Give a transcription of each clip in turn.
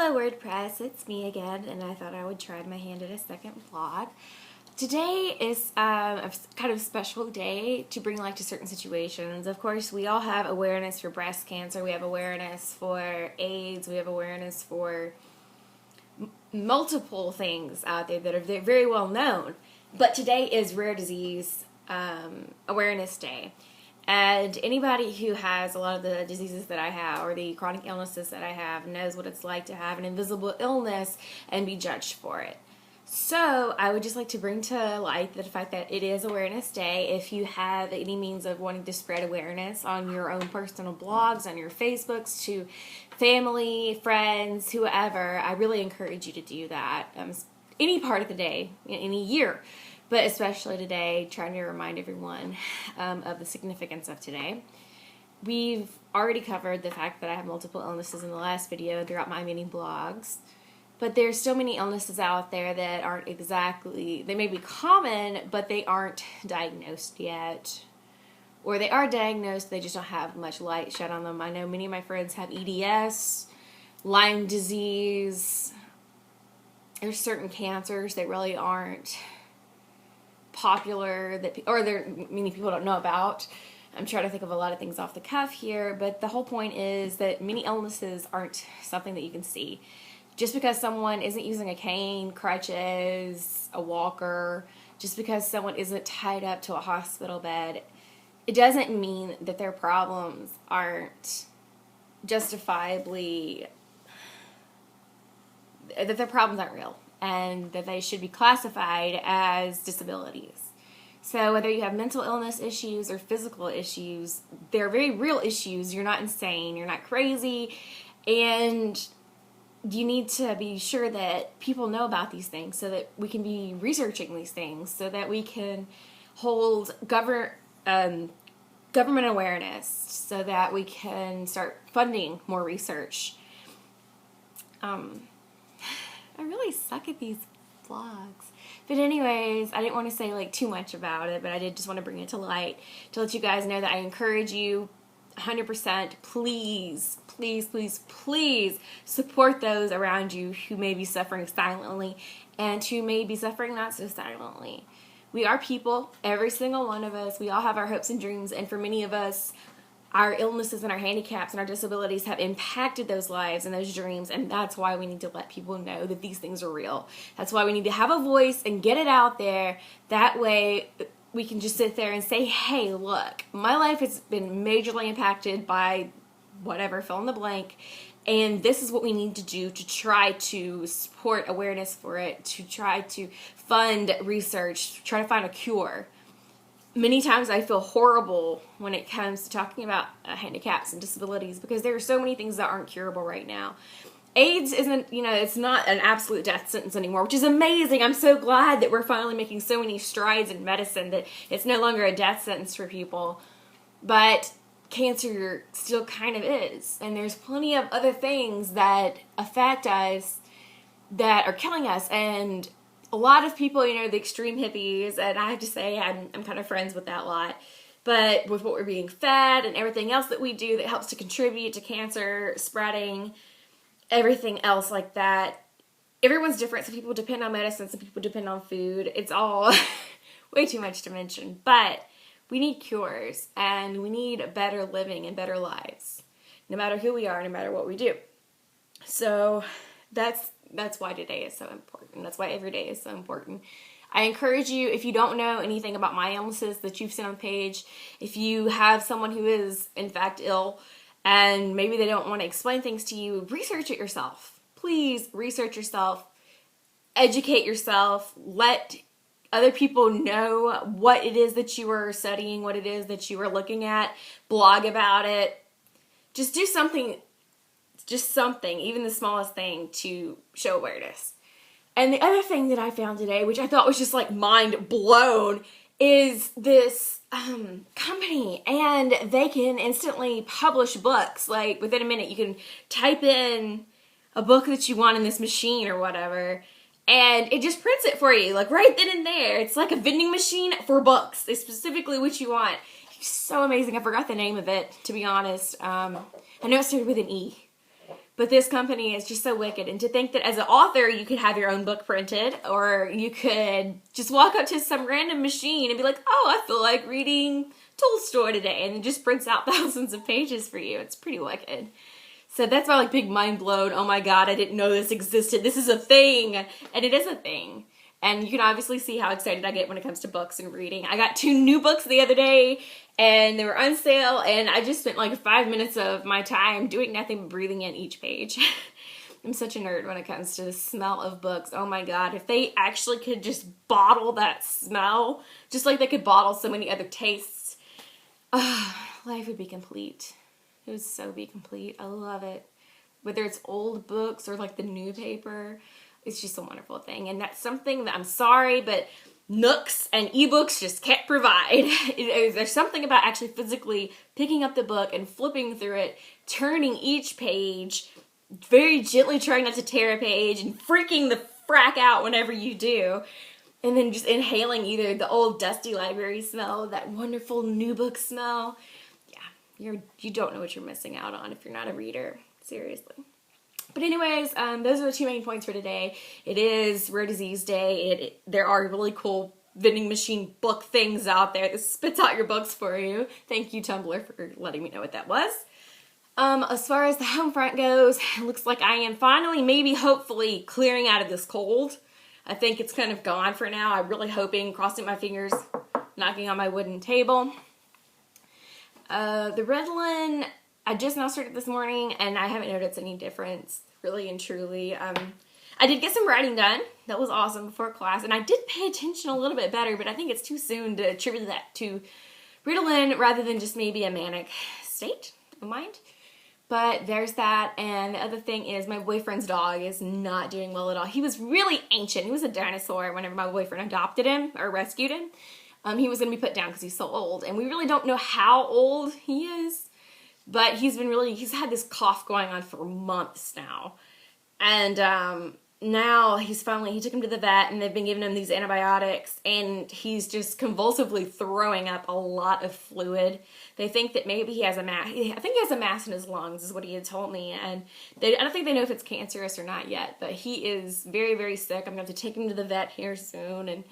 Hello WordPress, it's me again, and I thought I would try my hand at a second vlog. Today is a kind of special day to bring light to certain situations. Of course, we all have awareness for breast cancer, we have awareness for AIDS, we have awareness for multiple things out there that are very well known. But today is Rare Disease Awareness Day. And anybody who has a lot of the diseases that I have or the chronic illnesses that I have knows what it's like to have an invisible illness and be judged for it. So I would just like to bring to light the fact that it is Awareness Day. If you have any means of wanting to spread awareness on your own personal blogs, on your Facebooks, to family, friends, whoever, I really encourage you to do that. Any part of the day, any year. But especially today, trying to remind everyone of the significance of today. We've already covered the fact that I have multiple illnesses in the last video throughout my many blogs. But there's so many illnesses out there that aren't exactly, they may be common, but they aren't diagnosed yet. Or they are diagnosed, they just don't have much light shed on them. I know many of my friends have EDS, Lyme disease. There's certain cancers that really aren't popular, many people don't know about. I'm trying to think of a lot of things off the cuff here, but the whole point is that many illnesses aren't something that you can see. Just because someone isn't using a cane, crutches, a walker, just because someone isn't tied up to a hospital bed, it doesn't mean that their problems aren't justifiably, that their problems aren't real, and that they should be classified as disabilities. So whether you have mental illness issues or physical issues, they're very real issues. You're not insane, you're not crazy, and you need to be sure that people know about these things so that we can be researching these things, so that we can hold government awareness, so that we can start funding more research. I really suck at these vlogs. But anyways, I didn't want to say too much about it, but I did just want to bring it to light to let you guys know that I encourage you 100%, please, please, please, please support those around you who may be suffering silently and who may be suffering not so silently. We are people, every single one of us. We all have our hopes and dreams, and for many of us, our illnesses and our handicaps and our disabilities have impacted those lives and those dreams, and that's why we need to let people know that these things are real. That's why we need to have a voice and get it out there. That way we can just sit there and say, hey, look, my life has been majorly impacted by whatever, fill in the blank, and this is what we need to do to try to support awareness for it, to try to fund research, try to find a cure. Many times I feel horrible when it comes to talking about handicaps and disabilities, because there are so many things that aren't curable right now. AIDS isn't, it's not an absolute death sentence anymore, which is amazing. I'm so glad that we're finally making so many strides in medicine that it's no longer a death sentence for people. But cancer still kind of is. And there's plenty of other things that affect us that are killing us. And a lot of people, the extreme hippies, and I have to say I'm kind of friends with that lot, but with what we're being fed and everything else that we do that helps to contribute to cancer spreading, everything else like that, everyone's different. Some people depend on medicine, some people depend on food. It's all way too much to mention, but we need cures, and we need better living and better lives, no matter who we are, no matter what we do. So that's why today is so important. That's why every day is so important. I encourage you, if you don't know anything about my illnesses that you've seen on the page, if you have someone who is in fact ill and maybe they don't want to explain things to you, research it yourself. Please research yourself, educate yourself, let other people know what it is that you are studying, what it is that you are looking at, blog about it. Just do something, even the smallest thing, to show awareness. And the other thing that I found today, which I thought was just mind blown, is this company, and they can instantly publish books. Within a minute, you can type in a book that you want in this machine or whatever, and it just prints it for you, right then and there. It's like a vending machine for books. It's specifically what you want. It's so amazing. I forgot the name of it, to be honest. I know it started with an E. But this company is just so wicked. And to think that as an author, you could have your own book printed, or you could just walk up to some random machine and be like, oh, I feel like reading Tolstoy today. And it just prints out thousands of pages for you. It's pretty wicked. So that's my like big mind blown. Oh my God, I didn't know this existed. This is a thing. And it is a thing. And you can obviously see how excited I get when it comes to books and reading. I got 2 new books the other day, and they were on sale, and I just spent like 5 minutes of my time doing nothing but breathing in each page. I'm such a nerd when it comes to the smell of books. Oh my God, if they actually could just bottle that smell, just like they could bottle so many other tastes, life would be complete. It would so be complete. I love it. Whether it's old books or like the new paper, it's just a wonderful thing. And that's something that I'm sorry, but Nooks and ebooks just can't provide. There's something about actually physically picking up the book and flipping through it, turning each page, very gently trying not to tear a page, and freaking the frack out whenever you do. And then just inhaling either the old dusty library smell, that wonderful new book smell. Yeah, you don't know what you're missing out on if you're not a reader. Seriously. But anyways, those are the 2 main points for today. It is Rare Disease Day. There are really cool vending machine book things out there that spits out your books for you. Thank you, Tumblr, for letting me know what that was. As far as the home front goes, it looks like I am finally, maybe, hopefully, clearing out of this cold. I think it's kind of gone for now. I'm really hoping, crossing my fingers, knocking on my wooden table. The Ritalin, I just now started this morning, and I haven't noticed any difference, really and truly. I did get some writing done. That was awesome before class, and I did pay attention a little bit better, but I think it's too soon to attribute that to Ritalin rather than just maybe a manic state of mind. But there's that, and the other thing is my boyfriend's dog is not doing well at all. He was really ancient. He was a dinosaur whenever my boyfriend adopted him or rescued him. He was going to be put down because he's so old, and we really don't know how old he is. But he's had this cough going on for months now. And now he took him to the vet, and they've been giving him these antibiotics, and he's just convulsively throwing up a lot of fluid. They think that maybe he has a mass. I think he has a mass in his lungs, is what he had told me. And I don't think they know if it's cancerous or not yet, but he is very, very sick. I'm going to have to take him to the vet here soon. And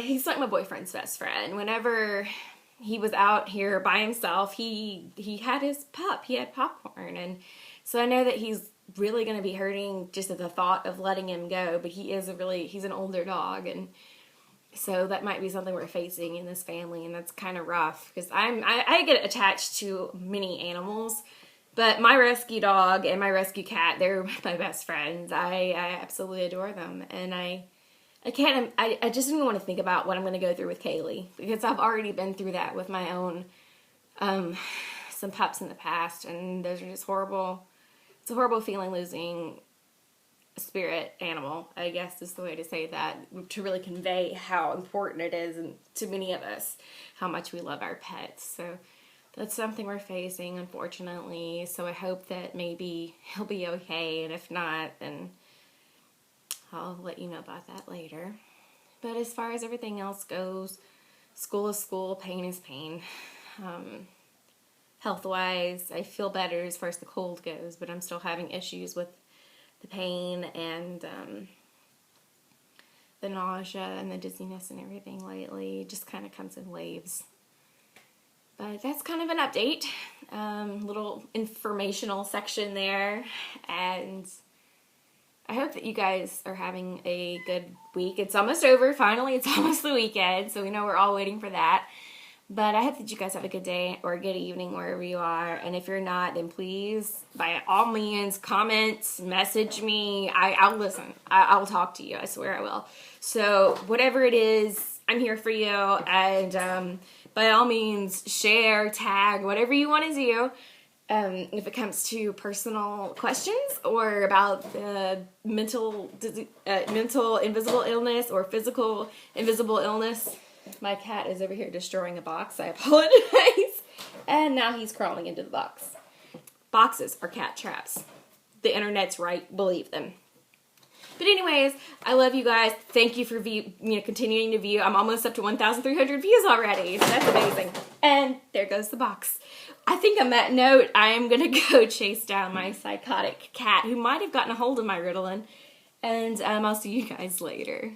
he's like my boyfriend's best friend. Whenever he was out here by himself, he had his pup. He had Popcorn. And so I know that he's really going to be hurting just at the thought of letting him go. But he's an older dog. And so that might be something we're facing in this family. And that's kind of rough because I get attached to many animals. But my rescue dog and my rescue cat, they're my best friends. I absolutely adore them. And I just don't even want to think about what I'm going to go through with Kaylee, because I've already been through that with my own, some pups in the past, and those are just horrible. It's a horrible feeling losing a spirit animal, I guess is the way to say that, to really convey how important it is and to many of us, how much we love our pets. So that's something we're facing, unfortunately. So I hope that maybe he'll be okay, and if not, then I'll let you know about that later. But as far as everything else goes, school is school, pain is pain. Health-wise, I feel better as far as the cold goes, but I'm still having issues with the pain and the nausea and the dizziness and everything lately. It just kind of comes in waves. But that's kind of an update. Little informational section there. And I hope that you guys are having a good week. It's almost over. Finally, it's almost the weekend, so we know we're all waiting for that. But I hope that you guys have a good day or a good evening wherever you are. And if you're not, then please, by all means, comment, message me. I'll listen. I'll talk to you. I swear I will. So whatever it is, I'm here for you. And by all means, share, tag, whatever you want to do. If it comes to personal questions or about mental invisible illness or physical invisible illness. My cat is over here destroying a box. I apologize. And now he's crawling into the box. Boxes are cat traps. The internet's right. Believe them. But anyways, I love you guys. Thank you for continuing to view. I'm almost up to 1,300 views already. So that's amazing. And there goes the box. I think on that note, I am going to go chase down my psychotic cat who might have gotten a hold of my Ritalin. And I'll see you guys later.